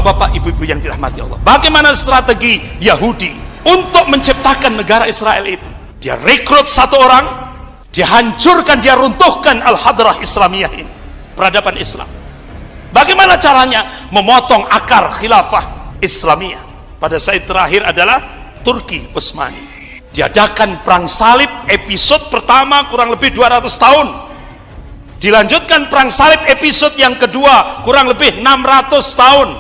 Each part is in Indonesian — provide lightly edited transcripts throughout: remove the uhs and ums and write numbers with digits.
Bapak-bapak, ibu-ibu yang dirahmati Allah, bagaimana strategi Yahudi untuk menciptakan negara Israel itu? Dia rekrut satu orang, dia hancurkan, dia runtuhkan Al-Hadrah Islamiyah ini, peradaban Islam. Bagaimana caranya? Memotong akar khilafah Islamiyah. Pada saat terakhir adalah Turki Utsmani. Diadakan perang salib, episode pertama kurang lebih 200 tahun. Dilanjutkan perang salib episode yang kedua kurang lebih 600 tahun.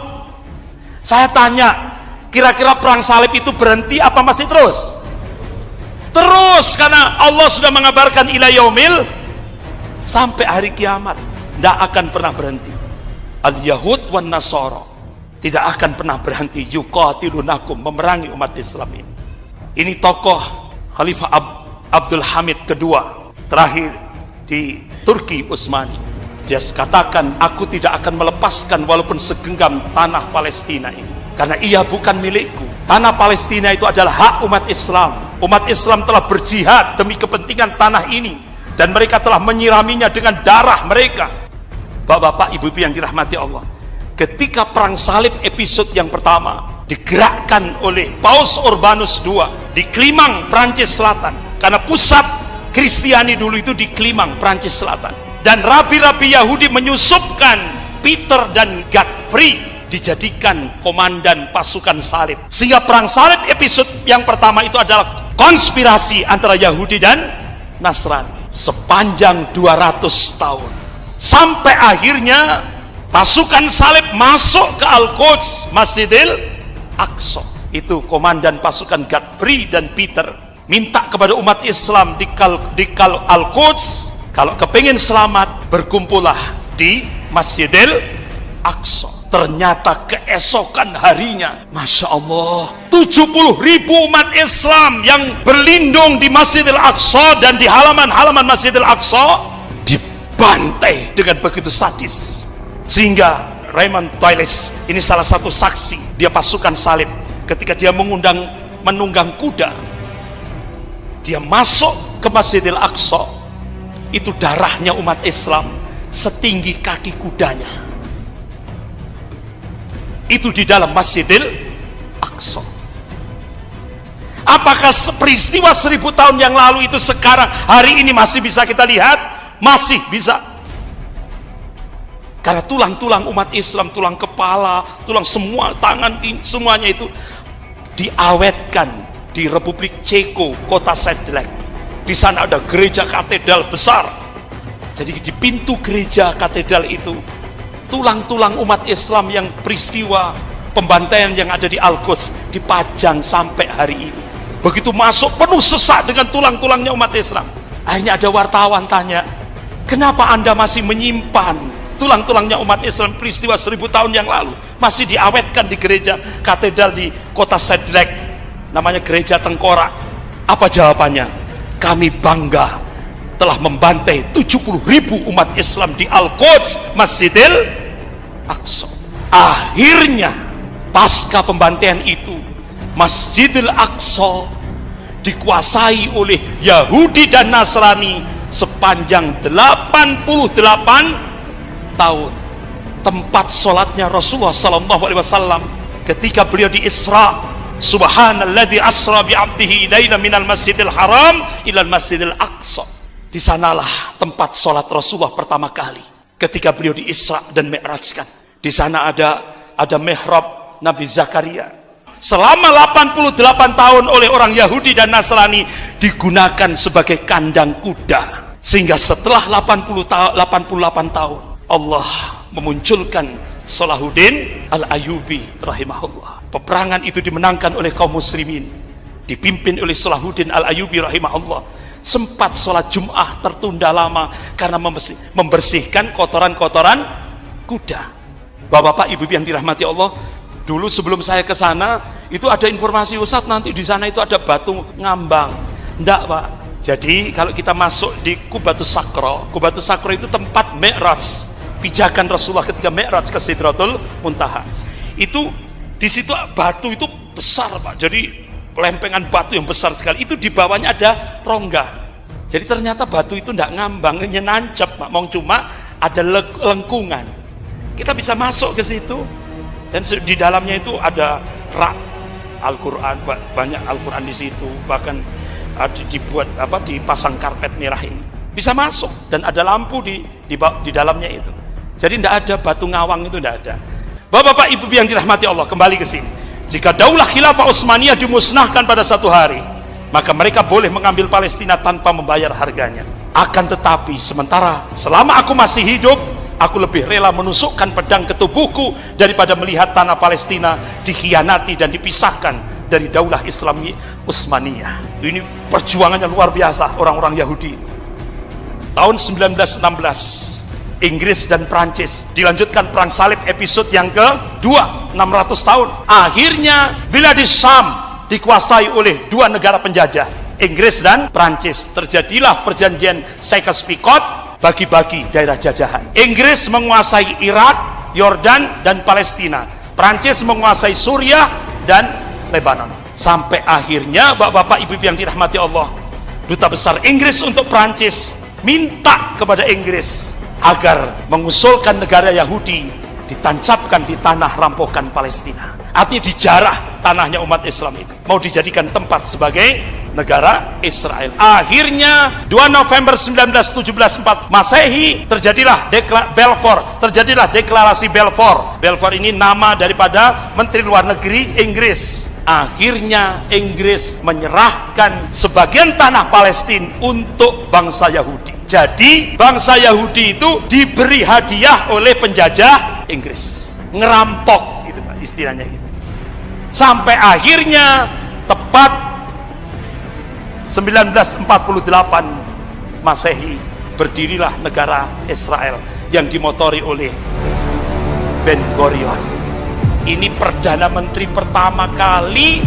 Saya tanya, kira-kira perang salib itu berhenti apa masih terus? Terus, karena Allah sudah mengabarkan ila yaumil, sampai hari kiamat tidak akan pernah berhenti. Al-Yahud wan Nasara tidak akan pernah berhenti yuqatilunakum, memerangi umat Islam ini. Ini tokoh Khalifah Abdul Hamid kedua terakhir di Turki Utsmani. Dia katakan, aku tidak akan melepaskan walaupun segenggam tanah Palestina ini, karena ia bukan milikku. Tanah Palestina itu adalah hak umat Islam. Umat Islam telah berjihad demi kepentingan tanah ini, dan mereka telah menyiraminya dengan darah mereka. Bapak-bapak, ibu-ibu yang dirahmati Allah, ketika perang salib episode yang pertama digerakkan oleh Paus Urbanus II di Klimang, Prancis Selatan, karena pusat Kristiani dulu itu di Klimang, Prancis Selatan, dan rabi-rabi Yahudi menyusupkan Peter dan Godfrey dijadikan komandan pasukan salib, sehingga perang salib episode yang pertama itu adalah konspirasi antara Yahudi dan Nasrani sepanjang 200 tahun, sampai akhirnya pasukan salib masuk ke Al-Quds, Masjidil Aqsa. Itu komandan pasukan Godfrey dan Peter minta kepada umat Islam di Al-Quds, kalau kepingin selamat berkumpullah di Masjidil Aqsa. Ternyata keesokan harinya, Masya Allah, 70.000 umat Islam yang berlindung di Masjidil Aqsa dan di halaman-halaman Masjidil Aqsa dibantai dengan begitu sadis. Sehingga Raymond Toiles, ini salah satu saksi, dia pasukan salib, ketika dia menunggang kuda, dia masuk ke Masjidil Aqsa, itu darahnya umat Islam setinggi kaki kudanya. Itu di dalam Masjidil Aqsa. Apakah peristiwa 1000 tahun yang lalu itu sekarang hari ini masih bisa kita lihat? Masih bisa. Karena tulang-tulang umat Islam, tulang kepala, tulang semua, tangan, semuanya itu diawetkan di Republik Ceko, kota Sedlec. Di sana ada gereja katedral besar. Jadi di pintu gereja katedral itu tulang-tulang umat Islam yang peristiwa pembantaian yang ada di Al-Quds dipajang sampai hari ini. Begitu masuk penuh sesak dengan tulang-tulangnya umat Islam. Akhirnya ada wartawan tanya, kenapa Anda masih menyimpan tulang-tulangnya umat Islam peristiwa 1000 tahun yang lalu, masih diawetkan di gereja katedral di kota Sedlec, namanya Gereja Tengkorak? Apa jawabannya? Kami bangga telah membantai 70.000 umat Islam di Al-Quds, Masjidil Aqsa. Akhirnya pasca pembantaian itu, Masjidil Aqsa dikuasai oleh Yahudi dan Nasrani sepanjang 88 tahun. Tempat sholatnya Rasulullah SAW ketika beliau di Isra, subhanalladzi asra bi'abdihi ilaina minal masjidil haram ilal masjidil aqsa. Di sanalah tempat sholat Rasulullah pertama kali ketika beliau di Isra dan Mi'rajkan. Di sana ada mihrab Nabi Zakaria. Selama 88 tahun oleh orang Yahudi dan Nasrani digunakan sebagai kandang kuda. Sehingga setelah 88 tahun Allah memunculkan Salahuddin Al-Ayyubi rahimahullah. Peperangan itu dimenangkan oleh kaum muslimin, dipimpin oleh Salahuddin Al-Ayyubi rahimahullah. Sempat sholat Jum'ah tertunda lama karena membersihkan kotoran-kotoran kuda. Bapak-bapak, ibu yang dirahmati Allah, dulu sebelum saya ke sana itu ada informasi, Ustaz nanti di sana itu ada batu ngambang. Enggak, Pak. Jadi kalau kita masuk di Qubatus Sakra, Qubatus Sakra itu tempat Mi'raj, pijakan Rasulullah ketika Mi'raj ke Sidratul Muntaha. Itu di situ batu itu besar, Pak. Jadi lempengan batu yang besar sekali, itu di bawahnya ada rongga. Jadi ternyata batu itu tidak ngambang, nancep, Pak. Cuma ada lengkungan. Kita bisa masuk ke situ, Dan di dalamnya itu ada rak Al-Quran, banyak Al-Quran di situ, bahkan dibuat dipasang karpet merah ini, bisa masuk, dan ada lampu di dalamnya itu. Jadi tidak ada batu ngawang, itu tidak ada. Bapak-bapak ibu yang dirahmati Allah, kembali ke sini. Jika daulah khilafah Utsmaniyah dimusnahkan pada satu hari, maka mereka boleh mengambil Palestina tanpa membayar harganya. Akan tetapi selama aku masih hidup, aku lebih rela menusukkan pedang ke tubuhku daripada melihat tanah Palestina dikhianati dan dipisahkan dari daulah Islami Utsmaniyah. Ini perjuangannya luar biasa orang-orang Yahudi. Tahun 1916 Inggris dan Prancis dilanjutkan perang salib episode yang kedua, 600 tahun. Akhirnya Bilad Syam dikuasai oleh dua negara penjajah, Inggris dan Prancis. Terjadilah perjanjian Sykes-Picot, bagi-bagi daerah jajahan. Inggris menguasai Irak, Yordan dan Palestina. Prancis menguasai Suriah dan Lebanon. Sampai akhirnya bapak-bapak ibu yang dirahmati Allah, duta besar Inggris untuk Prancis minta kepada Inggris agar mengusulkan negara Yahudi ditancapkan di tanah rampokan Palestina. Artinya dijarah tanahnya umat Islam itu, mau dijadikan tempat sebagai negara Israel. Akhirnya 2 November 1917 Masehi terjadilah deklarasi Balfour. Balfour ini nama daripada Menteri Luar Negeri Inggris. Akhirnya Inggris menyerahkan sebagian tanah Palestina untuk bangsa Yahudi. Jadi bangsa Yahudi itu diberi hadiah oleh penjajah Inggris, ngerampok gitu Pak, istilahnya gitu. Sampai akhirnya tepat 1948 Masehi berdirilah negara Israel yang dimotori oleh Ben Gurion. Ini perdana menteri pertama kali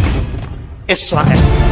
Israel.